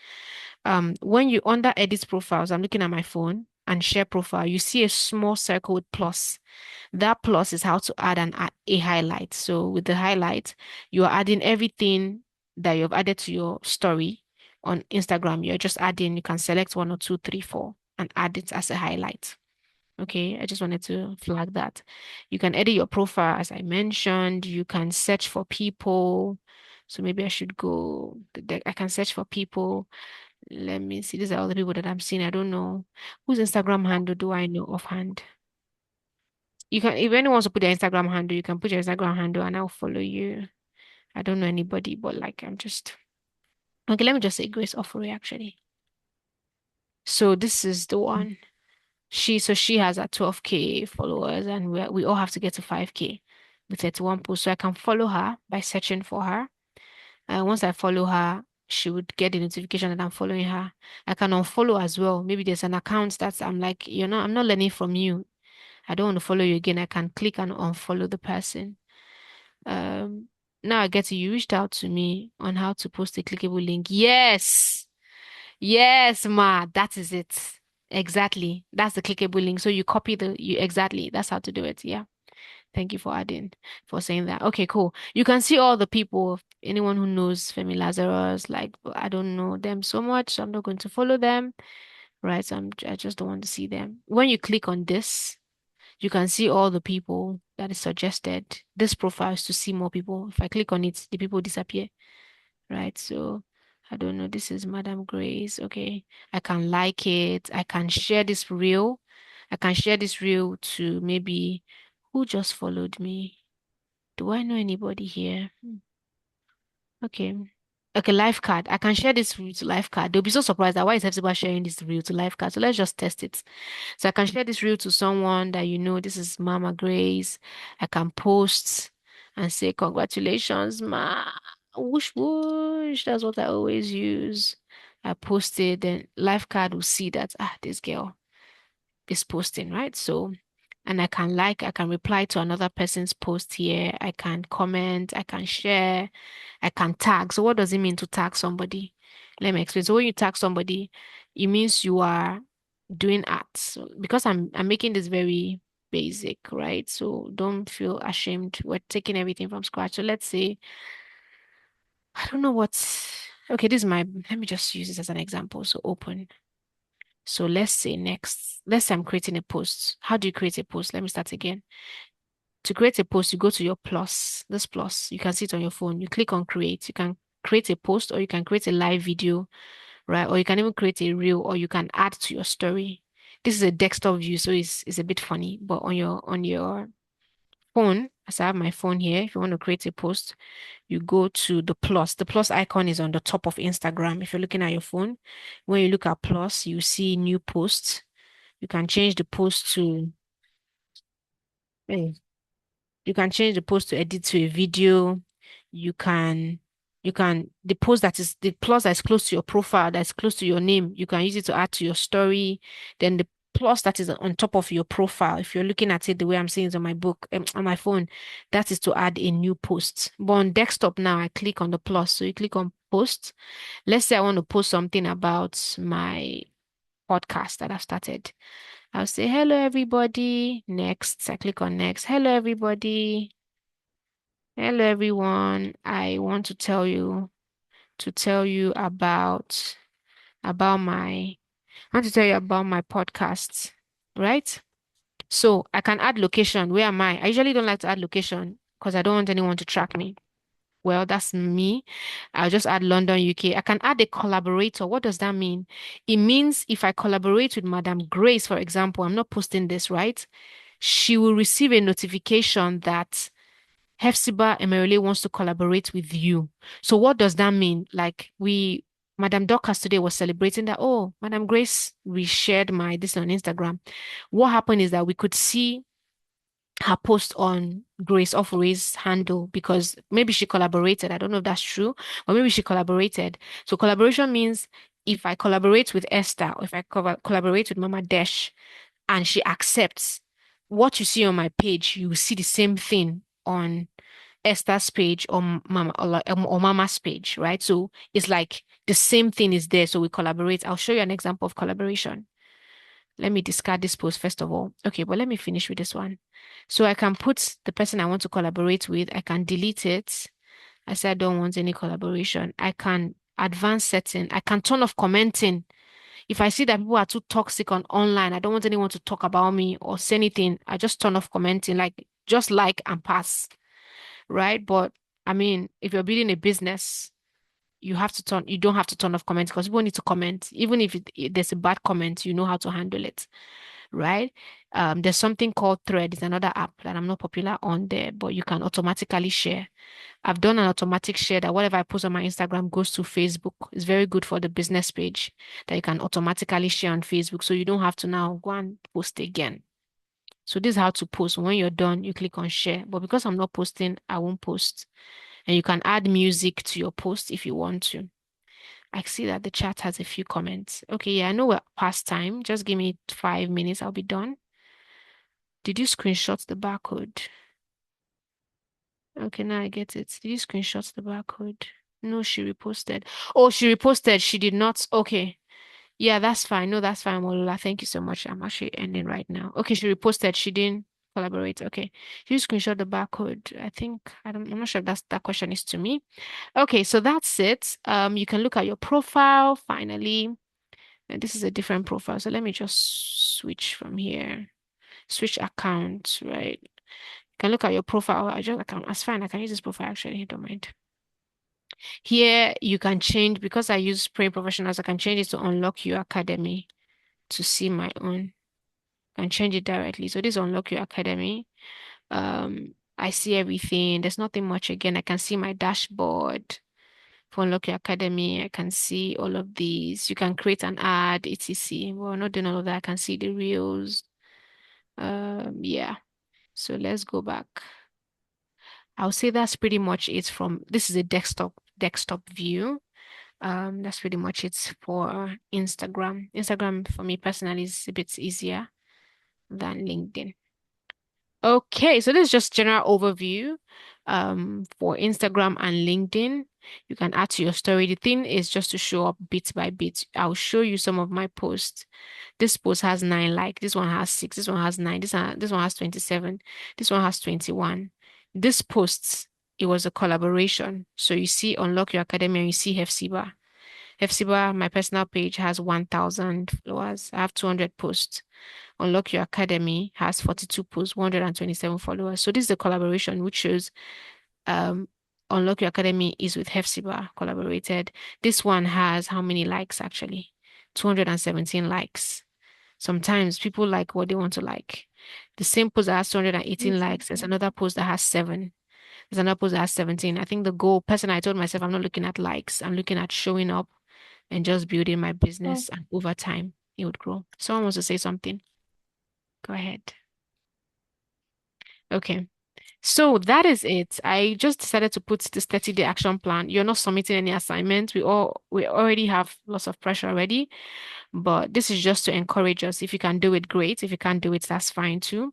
When you under edit profiles, I'm looking at my phone and share profile, you see a small circle with plus. That plus is how to add a highlight. So with the highlight, you are adding everything that you've added to your story on Instagram. You're just adding, you can select one or two, three, four, and add it as a highlight. Okay, I just wanted to flag that. You can edit your profile, as I mentioned. You can search for people. So maybe I should go, I can search for people. Let me see. These are all the people that I'm seeing. I don't know. Whose Instagram handle do I know offhand? You can, if anyone wants to put their Instagram handle, you can put your Instagram handle and I'll follow you. I don't know anybody, but like I'm just okay. Let me just say Grace Ofori actually. So this is the one. She has a 12K followers, and we all have to get to 5K with 31 posts. So I can follow her by searching for her. And once I follow her, she would get the notification that I'm following her. I can unfollow as well. Maybe there's an account that's I'm like, I'm not learning from you. I don't want to follow you again. I can click and unfollow the person. Um, Now I get to you reached out to me on how to post a clickable link. Yes. Yes, ma, that is it. Exactly. That's the clickable link. So you copy you exactly. That's how to do it. Yeah. Thank you for adding, for saying that. Okay, cool. You can see all the people, anyone who knows Femi Lazarus, like I don't know them so much, so I'm not going to follow them. Right. So I just don't want to see them. When you click on this, you can see all the people that is suggested. This profile is to see more people. If I click on it, the people disappear. Right. So I don't know. This is Madam Grace. Okay. I can like it. I can share this reel. I can share this reel to maybe who just followed me. Do I know anybody here? Okay. Okay, life card. I can share this reel to life card. They'll be so surprised that why is Hepzibah sharing this reel to life card. So let's just test it. So I can share this reel to someone that this is Mama Grace. I can post and say, congratulations, ma. Whoosh, whoosh. That's what I always use. I post it, then life card will see that, this girl is posting, right? So, and I can reply to another person's post here. I can comment, I can share, I can tag. So what does it mean to tag somebody? Let me explain. So when you tag somebody, it means you are doing ads. So because I'm making this very basic, right? So don't feel ashamed. We're taking everything from scratch. So let's say, I don't know what's okay, let me just use this as an example. So open. So let's say I'm creating a post. How do you create a post? Let me start again. To create a post, you go to your plus, this plus, you can see it on your phone. You click on create. You can create a post, or you can create a live video, right? Or you can even create a reel, or you can add to your story. This is a desktop view, so it's a bit funny, but on your phone, as I have my phone here, if you want to create a post, you go to the plus. The plus icon is on the top of Instagram. If you're looking at your phone, when you look at plus, you see new posts. You can change the post to, hey, you can change the post to edit to a video. You can, the post that is the plus that is close to your profile, that's close to your name, you can use it to add to your story. Then the plus that is on top of your profile, if you're looking at it the way I'm seeing it on my book, on my phone, that is to add a new post. But on desktop now, I click on the plus. So you click on post. Let's say I want to post something about my podcast that I've started. I'll say, hello, everybody. Next, I click on next. Hello, everybody. Hello, everyone. I want to tell you about my, I want to tell you about my podcasts, right? So I can add location. Where am I? I usually don't like to add location because I don't want anyone to track me. Well, that's me. I'll just add London, UK. I can add a collaborator. What does that mean? It means if I collaborate with Madam Grace, for example, I'm not posting this, right? She will receive a notification that Hefzibah Emerele wants to collaborate with you. So what does that mean? Like Madam Dorcas today was celebrating that, oh, Madam Grace reshared my this on Instagram. What happened is that we could see her post on Grace Offeray's handle because maybe she collaborated. I don't know if that's true, or maybe she collaborated. So collaboration means if I collaborate with Esther or if I collaborate with Mama Dash and she accepts what you see on my page, you will see the same thing on Esther's page or or Mama's page, right? So it's like the same thing is there. So we collaborate. I'll show you an example of collaboration. Let me discard this post first of all. Okay, but let me finish with this one. So I can put the person I want to collaborate with. I can delete it. I say I don't want any collaboration. I can advance setting. I can turn off commenting. If I see that people are too toxic on online, I don't want anyone to talk about me or say anything. I just turn off commenting, like just like and pass, right? But I mean, if you're building a business, you don't have to turn off comments because people need to comment. Even if there's a bad comment, you know how to handle it, right? There's something called Thread. It's another app that I'm not popular on there, but you can automatically share. I've done an automatic share that whatever I post on my Instagram goes to Facebook. It's very good for the business page that you can automatically share on Facebook. So you don't have to now go and post again. So this is how to post. When you're done, you click on share. But because I'm not posting, I won't post. And you can add music to your post if you want to. I see that the chat has a few comments. Okay, yeah, I know we're past time. Just give me 5 minutes. I'll be done. Did you screenshot the barcode? Okay, now I get it. Did you screenshot the barcode? No, she reposted. Oh, she reposted. She did not. Okay. Yeah, that's fine. No, that's fine, Molola. Thank you so much. I'm actually ending right now. Okay, she reposted. She didn't collaborate. Okay. You screenshot the barcode. I'm not sure if that question is to me. Okay, so that's it. You can look at your profile finally. And this is a different profile. So let me just switch from here. Switch account, right? You can look at your profile. That's fine. I can use this profile actually. Don't mind. Here you can change because I use Spray Professionals. I can change it to Unlock Your Academy to see my own. I can change it directly. So this is Unlock Your Academy. I see everything. There's nothing much again. I can see my dashboard for Unlock Your Academy. I can see all of these. You can create an ad, etc. Well, not doing all of that. I can see the reels. Yeah. So let's go back. I'll say that's pretty much it from this is a desktop view. That's pretty much it for Instagram. Instagram for me personally is a bit easier than LinkedIn. Okay, so this is just general overview for Instagram and LinkedIn. You can add to your story. The thing is just to show up bit by bit. I'll show you some of my posts. This post has 9 likes. This one has 6. This one has 9. This one has 27. This one has 21. This post, it was a collaboration. So you see Unlock Your Academy and you see Hefzibah. Hefzibah, my personal page has 1,000 followers. I have 200 posts. Unlock Your Academy has 42 posts, 127 followers. So this is a collaboration which shows um Unlock Your Academy is with Hefzibah collaborated. This one has how many likes actually? 217 likes. Sometimes people like what they want to like. The same post that has 218 likes. There's another post that has 7. There's another post that has 17. I think the goal, personally, I told myself I'm not looking at likes. I'm looking at showing up and just building my business. And over time, it would grow. Someone wants to say something. Go ahead. Okay. So that is it. I just decided to put this 30-day action plan. You're not submitting any assignments. We already have lots of pressure already, but this is just to encourage us. If you can do it, great. If you can't do it, that's fine too.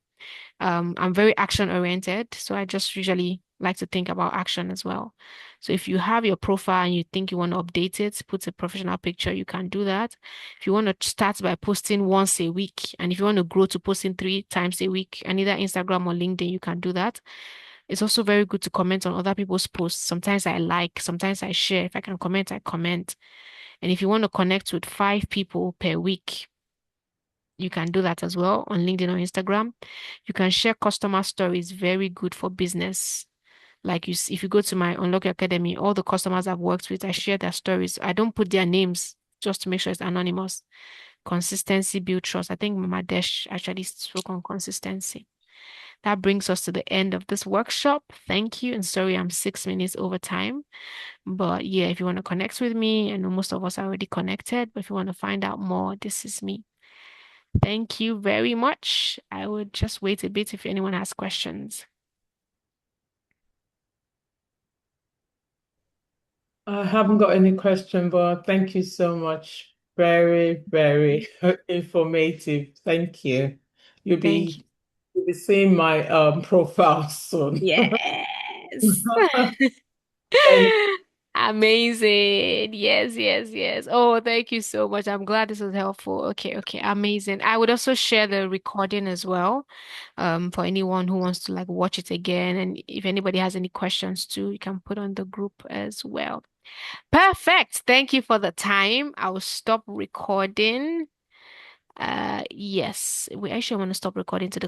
I'm very action oriented, so I just usually like to think about action as well. So if you have your profile and you think you want to update it, put a professional picture, you can do that. If you want to start by posting once a week, and if you want to grow to posting 3 times a week, and either Instagram or LinkedIn, you can do that. It's also very good to comment on other people's posts. Sometimes I like, sometimes I share. If I can comment, I comment. And if you want to connect with 5 people per week, you can do that as well on LinkedIn or Instagram. You can share customer stories, very good for business. Like if you go to my Unlock Your Academy, all the customers I've worked with, I share their stories. I don't put their names just to make sure it's anonymous. Consistency build trust. I think Mama Desh actually spoke on consistency. That brings us to the end of this workshop. Thank you. And sorry, I'm 6 minutes over time. But yeah, if you want to connect with me, I know most of us are already connected, but if you want to find out more, this is me. Thank you very much. I would just wait a bit if anyone has questions. I haven't got any question, but thank you so much. Very, very informative. Thank you. You'll Thank you. be you'll be seeing my profile soon. Yes. Thank Amazing. Yes, yes, yes. Oh, thank you so much. I'm glad this was helpful. Okay, okay, amazing. I would also share the recording as well, for anyone who wants to like watch it again. And if anybody has any questions too, you can put on the group as well. Perfect. Thank you for the time. I will stop recording. Yes, we actually want to stop recording to the